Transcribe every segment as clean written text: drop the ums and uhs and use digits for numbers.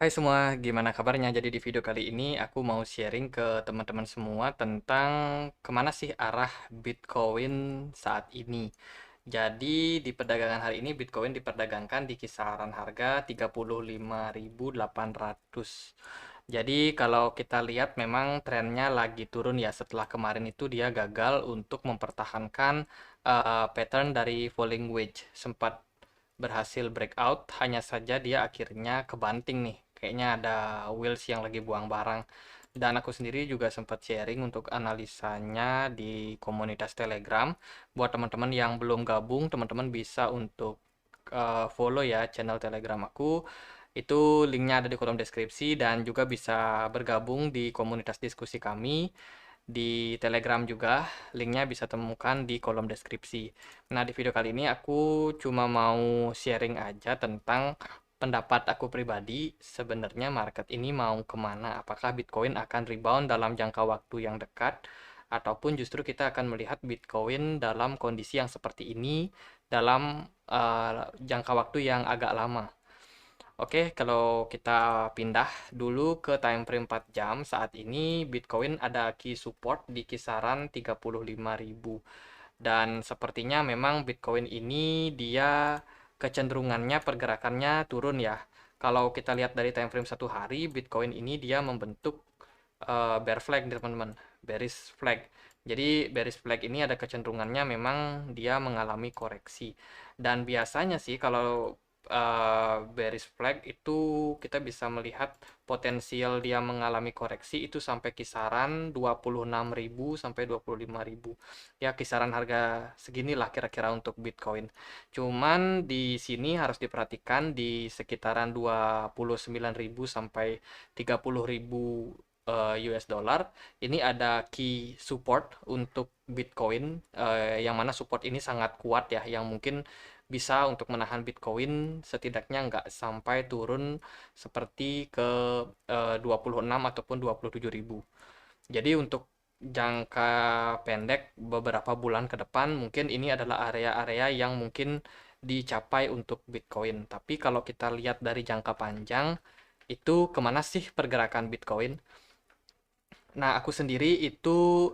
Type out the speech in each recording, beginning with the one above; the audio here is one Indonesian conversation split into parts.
Hai semua, gimana kabarnya? Jadi di video kali ini aku mau sharing ke teman-teman semua tentang kemana sih arah Bitcoin saat ini. Jadi di perdagangan hari ini Bitcoin diperdagangkan di kisaran harga 35.800. Jadi kalau kita lihat memang trennya lagi turun ya, setelah kemarin itu dia gagal untuk mempertahankan pattern dari falling wedge. Sempat berhasil breakout, hanya saja dia akhirnya kebanting nih. Kayaknya ada wheels yang lagi buang barang. Dan aku sendiri juga sempat sharing untuk analisanya di komunitas Telegram. Buat teman-teman yang belum gabung, teman-teman bisa untuk follow ya channel Telegram aku. Itu linknya ada di kolom deskripsi dan juga bisa bergabung di komunitas diskusi kami di Telegram juga. Linknya bisa temukan di kolom deskripsi. Nah, di video kali ini aku cuma mau sharing aja tentang pendapat aku pribadi. Sebenarnya market ini mau kemana? Apakah Bitcoin akan rebound dalam jangka waktu yang dekat? Ataupun justru kita akan melihat Bitcoin dalam kondisi yang seperti ini dalam jangka waktu yang agak lama. Oke, kalau kita pindah dulu ke time frame 4 jam, saat ini Bitcoin ada key support di kisaran 35.000. Dan sepertinya memang Bitcoin ini dia kecenderungannya pergerakannya turun ya. Kalau kita lihat dari time frame satu hari, Bitcoin ini dia membentuk bear flag teman-teman, bearish flag. Jadi bearish flag ini ada kecenderungannya memang dia mengalami koreksi. Dan biasanya sih kalau bearish flag itu kita bisa melihat potensial dia mengalami koreksi itu sampai kisaran 26.000 sampai 25.000. Ya kisaran harga seginilah kira-kira untuk Bitcoin. Cuman di sini harus diperhatikan di sekitaran 29.000 sampai 30.000 US dollar. Ini ada key support untuk Bitcoin, yang mana support ini sangat kuat ya, yang mungkin bisa untuk menahan Bitcoin setidaknya nggak sampai turun seperti ke 26 ataupun 27.000. Jadi untuk jangka pendek beberapa bulan ke depan mungkin ini adalah area-area yang mungkin dicapai untuk Bitcoin. Tapi kalau kita lihat dari jangka panjang, itu kemana sih pergerakan Bitcoin? Nah, aku sendiri itu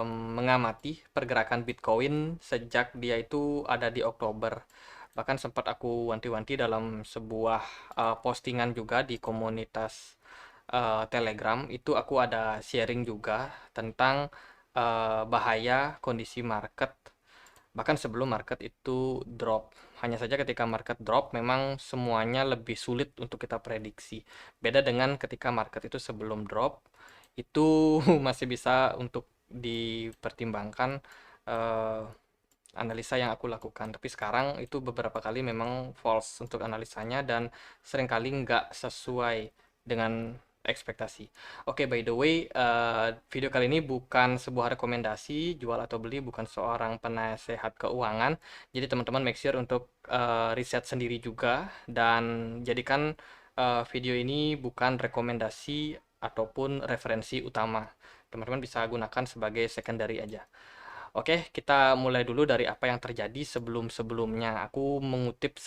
mengamati pergerakan Bitcoin sejak dia itu ada di Oktober. Bahkan sempat aku wanti-wanti dalam sebuah postingan juga di komunitas Telegram. Itu aku ada sharing juga tentang bahaya kondisi market. Bahkan sebelum market itu drop. Hanya saja ketika market drop, memang semuanya lebih sulit untuk kita prediksi. Beda dengan ketika market itu sebelum drop, itu masih bisa untuk dipertimbangkan eh, analisa yang aku lakukan. Tapi sekarang itu beberapa kali memang false untuk analisanya dan seringkali nggak sesuai dengan ekspektasi. Oke, by the way, video kali ini bukan sebuah rekomendasi jual atau beli, bukan seorang penasehat keuangan. Jadi teman-teman make sure untuk riset sendiri juga dan jadikan video ini bukan rekomendasi ataupun referensi utama. Teman-teman bisa gunakan sebagai secondary aja. Oke, kita mulai dulu dari apa yang terjadi sebelum-sebelumnya. Aku mengutip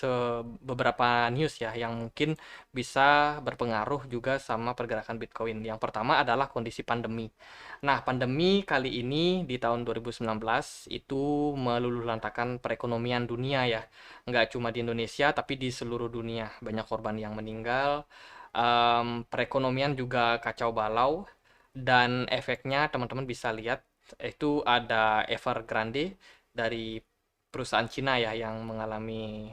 beberapa news ya yang mungkin bisa berpengaruh juga sama pergerakan Bitcoin. Yang pertama adalah kondisi pandemi. Nah, pandemi kali ini di tahun 2019 itu meluluhlantakkan perekonomian dunia ya. Nggak cuma di Indonesia, tapi di seluruh dunia. Banyak korban yang meninggal, perekonomian juga kacau balau, dan efeknya teman-teman bisa lihat itu ada Evergrande dari perusahaan Cina ya yang mengalami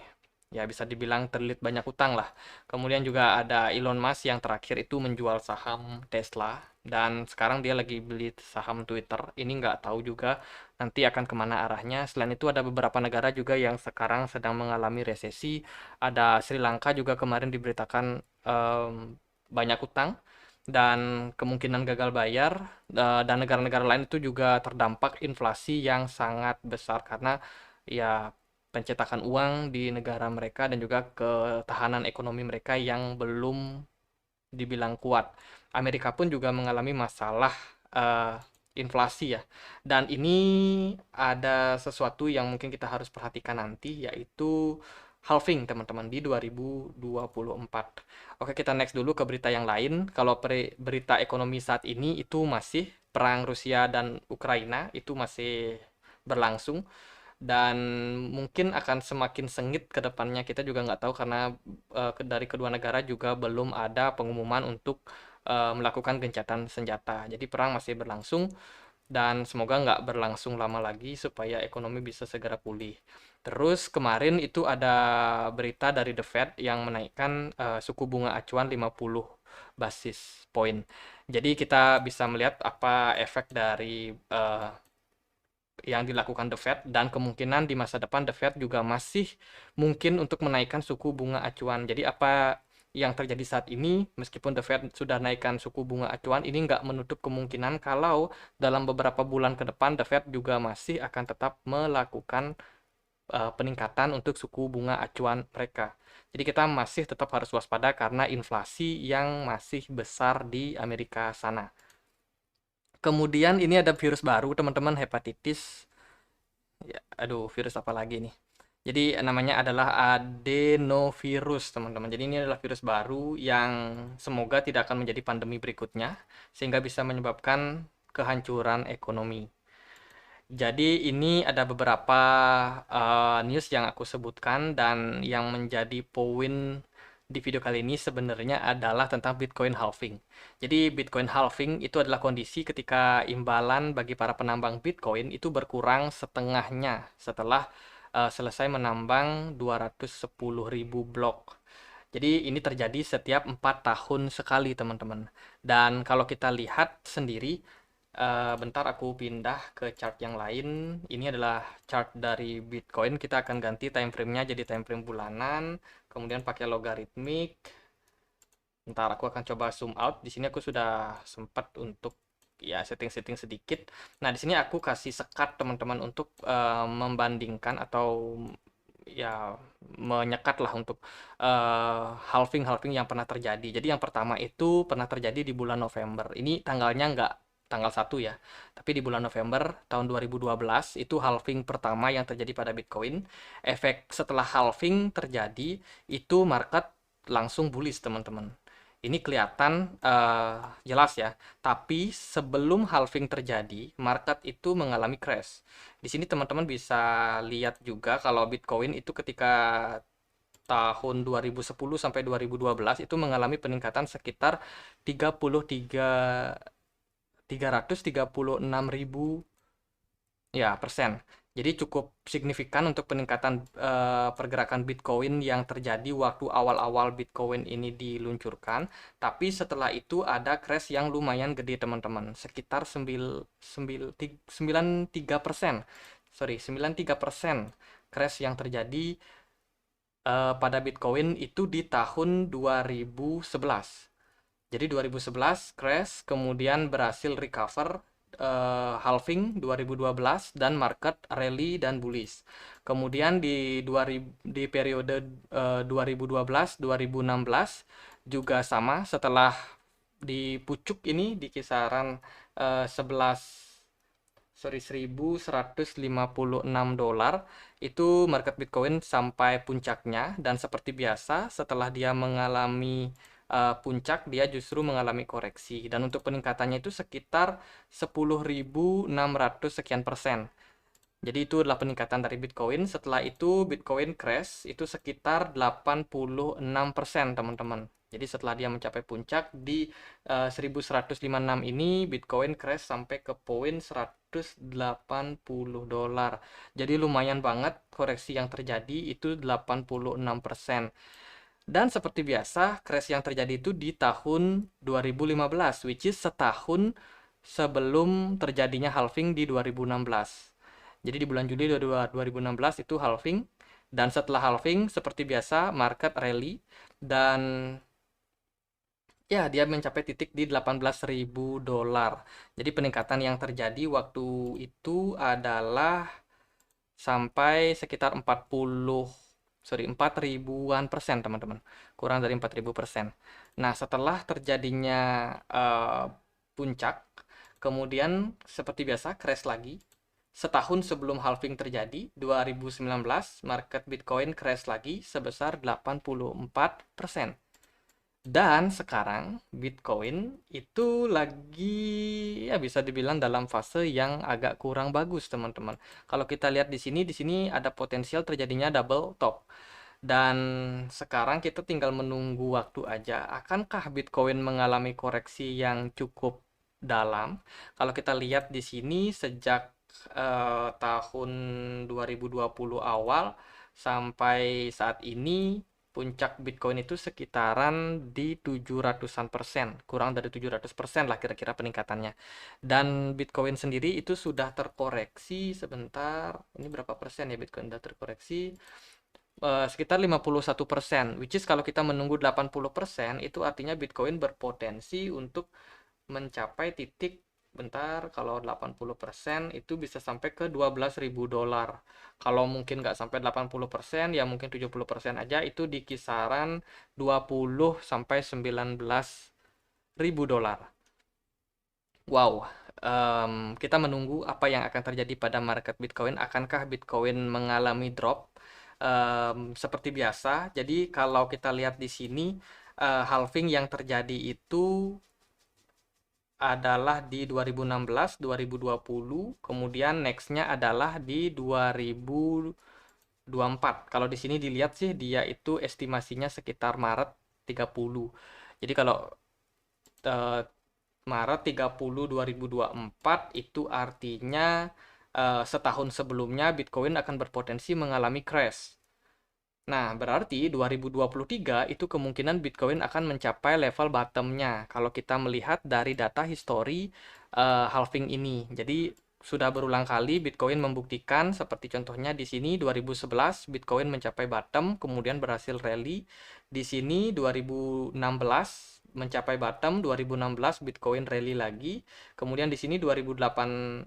ya bisa dibilang terlilit banyak utang lah. Kemudian juga ada Elon Musk yang terakhir itu menjual saham Tesla dan sekarang dia lagi beli saham Twitter. Ini nggak tahu juga nanti akan kemana arahnya. Selain itu ada beberapa negara juga yang sekarang sedang mengalami resesi. Ada Sri Lanka juga kemarin diberitakan banyak utang dan kemungkinan gagal bayar, dan negara-negara lain itu juga terdampak inflasi yang sangat besar karena ya pencetakan uang di negara mereka dan juga ketahanan ekonomi mereka yang belum dibilang kuat. Amerika pun juga mengalami masalah uh, inflasi ya. Dan ini ada sesuatu yang mungkin kita harus perhatikan nanti, yaitu halving teman-teman di 2024. Oke, kita next dulu ke berita yang lain. Kalau berita ekonomi saat ini itu masih perang Rusia dan Ukraina itu masih berlangsung dan mungkin akan semakin sengit ke depannya. Kita juga nggak tahu karena dari kedua negara juga belum ada pengumuman untuk melakukan gencatan senjata. Jadi perang masih berlangsung dan semoga nggak berlangsung lama lagi supaya ekonomi bisa segera pulih. Terus kemarin itu ada berita dari The Fed yang menaikkan suku bunga acuan 50 basis point. Jadi kita bisa melihat apa efek dari yang dilakukan The Fed dan kemungkinan di masa depan The Fed juga masih mungkin untuk menaikkan suku bunga acuan. Jadi apa yang terjadi saat ini, meskipun The Fed sudah naikkan suku bunga acuan, ini nggak menutup kemungkinan kalau dalam beberapa bulan ke depan The Fed juga masih akan tetap melakukan peningkatan untuk suku bunga acuan mereka. Jadi kita masih tetap harus waspada karena inflasi yang masih besar di Amerika sana. Kemudian ini ada virus baru, teman-teman, hepatitis. Ya, aduh, virus apa lagi nih? Jadi namanya adalah adenovirus, teman-teman. Jadi ini adalah virus baru yang semoga tidak akan menjadi pandemi berikutnya, sehingga bisa menyebabkan kehancuran ekonomi. Jadi ini ada beberapa news yang aku sebutkan dan yang menjadi poin di video kali ini sebenarnya adalah tentang Bitcoin halving. Jadi Bitcoin halving itu adalah kondisi ketika imbalan bagi para penambang Bitcoin itu berkurang setengahnya setelah selesai menambang 210.000 blok. Jadi ini terjadi setiap 4 tahun sekali, teman-teman. Dan kalau kita lihat sendiri, bentar aku pindah ke chart yang lain. Ini adalah chart dari Bitcoin. Kita akan ganti time frame-nya jadi time frame bulanan, kemudian pakai logaritmik. Bentar aku akan coba zoom out. Di sini aku sudah sempat untuk ya setting-setting sedikit. Nah, di sini aku kasih sekat teman-teman untuk membandingkan atau ya menyekat lah untuk halving-halving yang pernah terjadi. Jadi yang pertama itu pernah terjadi di bulan November. Ini tanggalnya nggak tanggal 1 ya, tapi di bulan November tahun 2012 itu halving pertama yang terjadi pada Bitcoin. Efek setelah halving terjadi itu market langsung bullish, teman-teman. Ini kelihatan jelas ya. Tapi sebelum halving terjadi, market itu mengalami crash. Di sini teman-teman bisa lihat juga kalau Bitcoin itu ketika tahun 2010 sampai 2012 itu mengalami peningkatan sekitar 336.000 ya persen. Jadi cukup signifikan untuk peningkatan pergerakan Bitcoin yang terjadi waktu awal-awal Bitcoin ini diluncurkan. Tapi setelah itu ada crash yang lumayan gede, teman-teman. Sekitar 93%. Sorry, 93% crash yang terjadi pada Bitcoin itu di tahun 2011. Jadi 2011 crash, kemudian berhasil recover halving 2012 dan market rally dan bullish. Kemudian di periode 2012-2016 juga sama, setelah di pucuk ini di kisaran 1.156 dolar itu market Bitcoin sampai puncaknya, dan seperti biasa setelah dia mengalami puncak dia justru mengalami koreksi, dan untuk peningkatannya itu sekitar 10.600 sekian persen. Jadi itu adalah peningkatan dari Bitcoin. Setelah itu Bitcoin crash itu sekitar 86%, teman-teman. Jadi setelah dia mencapai puncak di 1156 ini, Bitcoin crash sampai ke poin 180 dolar. Jadi lumayan banget koreksi yang terjadi itu 86%. Dan seperti biasa, crash yang terjadi itu di tahun 2015, which is setahun sebelum terjadinya halving di 2016. Jadi di bulan Juli 2016 itu halving, dan setelah halving seperti biasa market rally dan ya dia mencapai titik di 18.000 dolar. Jadi peningkatan yang terjadi waktu itu adalah sampai sekitar 4 ribuan persen, teman-teman. Kurang dari 4.000%. Nah, setelah terjadinya puncak, kemudian seperti biasa crash lagi Setahun sebelum halving terjadi, 2019, market Bitcoin crash lagi sebesar 84%. Dan sekarang Bitcoin itu lagi ya bisa dibilang dalam fase yang agak kurang bagus, teman-teman. Kalau kita lihat di sini ada potensial terjadinya double top. Dan sekarang kita tinggal menunggu waktu aja. Akankah Bitcoin mengalami koreksi yang cukup dalam? Kalau kita lihat di sini sejak tahun 2020 awal sampai saat ini puncak Bitcoin itu sekitaran di 700-an persen, kurang dari 700% lah kira-kira peningkatannya. Dan Bitcoin sendiri itu sudah terkoreksi sebentar, ini berapa persen ya Bitcoin sudah terkoreksi? Sekitar 51%, which is kalau kita menunggu 80%, itu artinya Bitcoin berpotensi untuk mencapai titik, bentar, kalau 80% itu bisa sampai ke 12.000 dolar. Kalau mungkin nggak sampai 80%, ya mungkin 70% aja, itu di kisaran 20 sampai 19.000 dolar. Wow, kita menunggu apa yang akan terjadi pada market Bitcoin. Akankah Bitcoin mengalami drop? Seperti biasa. Jadi kalau kita lihat di sini, halving yang terjadi itu adalah di 2016, 2020, kemudian nextnya adalah di 2024. Kalau di sini dilihat sih dia itu estimasinya sekitar Maret 30. Jadi kalau eh, Maret 30 2024 itu artinya setahun sebelumnya Bitcoin akan berpotensi mengalami crash. Nah, berarti 2023 itu kemungkinan Bitcoin akan mencapai level bottom-nya kalau kita melihat dari data histori halving ini. Jadi sudah berulang kali Bitcoin membuktikan seperti contohnya di sini 2011 Bitcoin mencapai bottom kemudian berhasil rally. Di sini 2016 mencapai bottom, 2016 Bitcoin rally lagi. Kemudian di sini 2019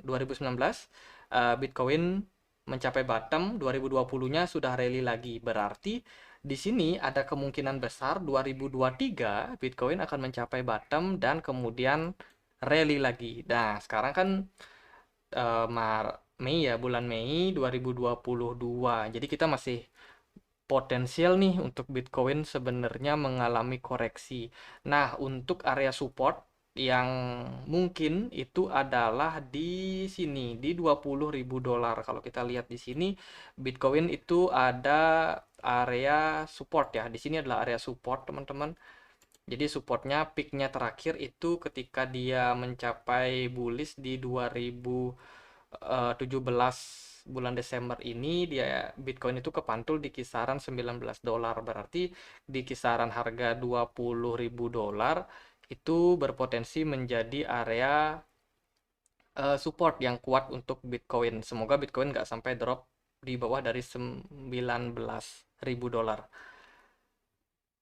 Bitcoin mencapai bottom, 2020-nya sudah rally lagi. Berarti di sini ada kemungkinan besar 2023 Bitcoin akan mencapai bottom dan kemudian rally lagi. Nah, sekarang kan Mei ya, bulan Mei 2022. Jadi kita masih potensial nih untuk Bitcoin sebenarnya mengalami koreksi. Nah, untuk area support yang mungkin itu adalah di sini di 20.000 dolar. Kalau kita lihat di sini Bitcoin itu ada area support ya. Di sini adalah area support, teman-teman. Jadi supportnya peaknya terakhir itu ketika dia mencapai bullish di 2017 bulan Desember ini dia Bitcoin itu kepantul di kisaran 19 dolar. Berarti di kisaran harga 20.000 dolar itu berpotensi menjadi area support yang kuat untuk Bitcoin. Semoga Bitcoin nggak sampai drop di bawah dari 19.000 dolar.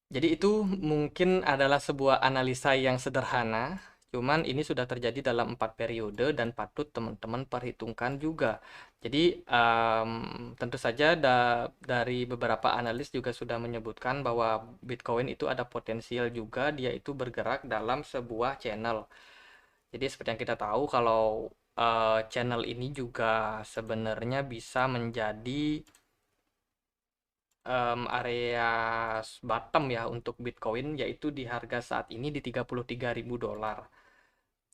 Jadi itu mungkin adalah sebuah analisa yang sederhana, cuman ini sudah terjadi dalam 4 periode dan patut teman-teman perhitungkan juga. Jadi tentu saja dari beberapa analis juga sudah menyebutkan bahwa Bitcoin itu ada potensial juga dia itu bergerak dalam sebuah channel. Jadi seperti yang kita tahu kalau channel ini juga sebenarnya bisa menjadi area bottom ya untuk Bitcoin yaitu di harga saat ini di 33.000 dolar.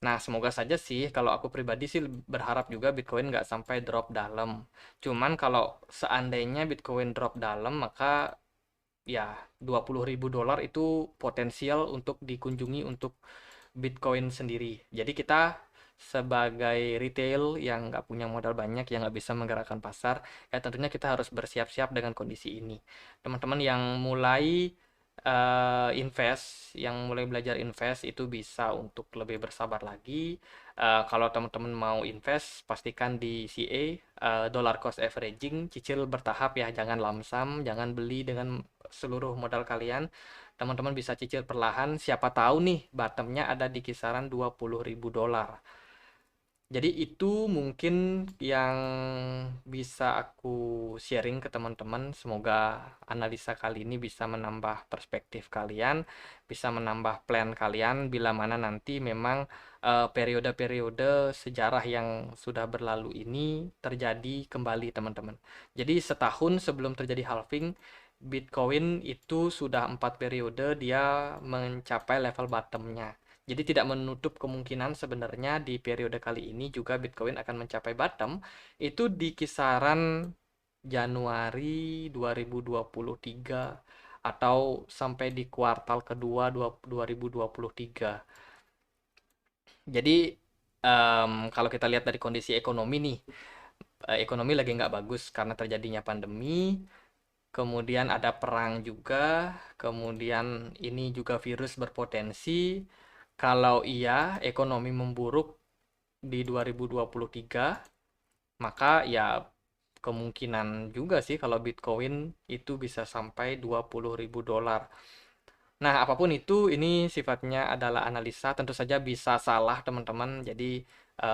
Nah, semoga saja sih kalau aku pribadi sih berharap juga Bitcoin nggak sampai drop dalam. Cuman kalau seandainya Bitcoin drop dalam maka ya 20.000 dolar itu potensial untuk dikunjungi untuk Bitcoin sendiri. Jadi kita sebagai retail yang nggak punya modal banyak, yang nggak bisa menggerakkan pasar, ya tentunya kita harus bersiap-siap dengan kondisi ini. Teman-teman yang mulai invest, yang mulai belajar invest itu bisa untuk lebih bersabar lagi. Kalau teman-teman mau invest, pastikan di CA, dollar cost averaging, cicil bertahap ya, jangan lamsam, jangan beli dengan seluruh modal kalian. Teman-teman bisa cicil perlahan, siapa tahu nih bottomnya ada di kisaran 20.000 dolar. Jadi itu mungkin yang bisa aku sharing ke teman-teman. Semoga analisa kali ini bisa menambah perspektif kalian, bisa menambah plan kalian bila mana nanti memang periode-periode sejarah yang sudah berlalu ini terjadi kembali, teman-teman. Jadi setahun sebelum terjadi halving, Bitcoin itu sudah 4 periode dia mencapai level bottomnya. Jadi tidak menutup kemungkinan sebenarnya di periode kali ini juga Bitcoin akan mencapai bottom itu di kisaran Januari 2023 atau sampai di kuartal kedua 2023. Jadi kalau kita lihat dari kondisi ekonomi nih, ekonomi lagi nggak bagus karena terjadinya pandemi, kemudian ada perang juga, kemudian ini juga virus berpotensi. Kalau iya, ekonomi memburuk di 2023, maka ya kemungkinan juga sih kalau Bitcoin itu bisa sampai 20.000 dolar. Nah, apapun itu, ini sifatnya adalah analisa, tentu saja bisa salah teman-teman. Jadi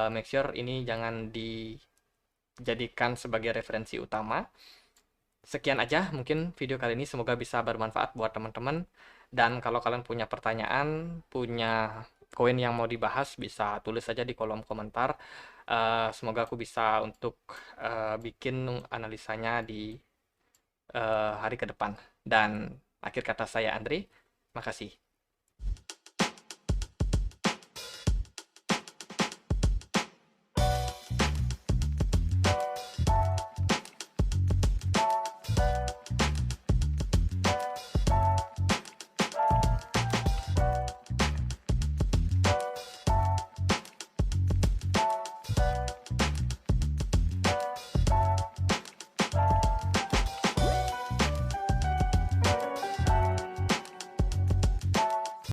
make sure ini jangan dijadikan sebagai referensi utama. Sekian aja mungkin video kali ini, semoga bisa bermanfaat buat teman-teman. Dan kalau kalian punya pertanyaan, punya koin yang mau dibahas, bisa tulis saja di kolom komentar. Semoga aku bisa untuk bikin analisanya di hari ke depan. Dan akhir kata saya Andre, makasih.